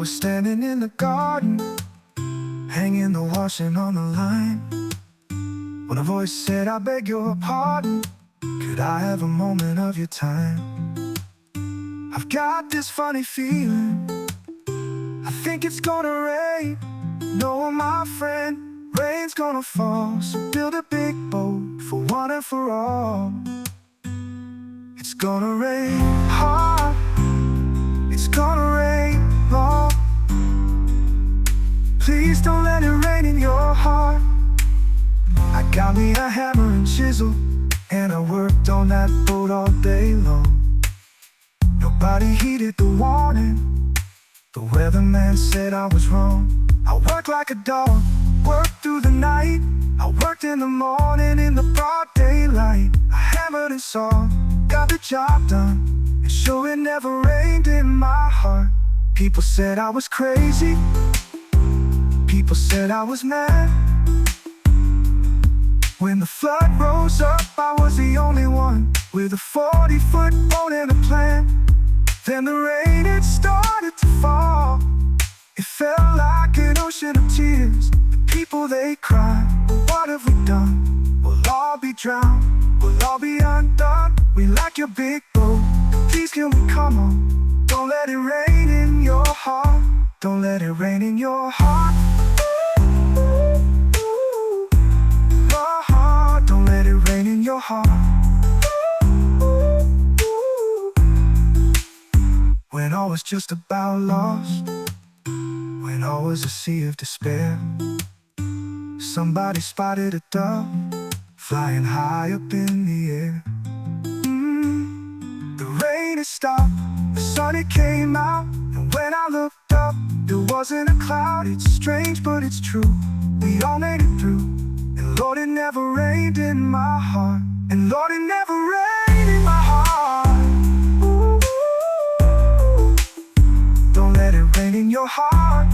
was standing in the garden, hanging the washing on the line, when a voice said, I beg your pardon, could I have a moment of your time? I've got this funny feeling, I think it's gonna rain. No, my friend, rain's gonna fall, so build a big boat for one and for all. It's gonna rain hard, it's gonna rain long. Please don't let it rain in your heart. I got me a hammer and chisel, and I worked on that boat all day long. Nobody heeded the warning, the weatherman said I was wrong. I worked like a dog, worked through the night. I worked in the morning in the broad daylight. I hammered and sawed, got the job done, and sure it never rained in my heart. People said I was crazy, people said I was mad. When the flood rose up, I was the only one with a 40-foot boat and a plan. Then the rain, it started to fall. It felt like an ocean of tears. The people, they cried, what have we done? We'll all be drowned, we'll all be undone. We like your big boat, please can we come on? Don't let it rain in your heart, don't let it rain in your heart. Don't let it rain in your heart. When all was just about lost, when all was a sea of despair, somebody spotted a dove flying high up in the air. The rain had stopped, the sun it came out, and when I looked up, there wasn't a cloud. It's strange but it's true, we all made it through. And Lord, it never rained in my heart. And Lord, it never rained in my heart. Ooh, don't let it rain in your heart.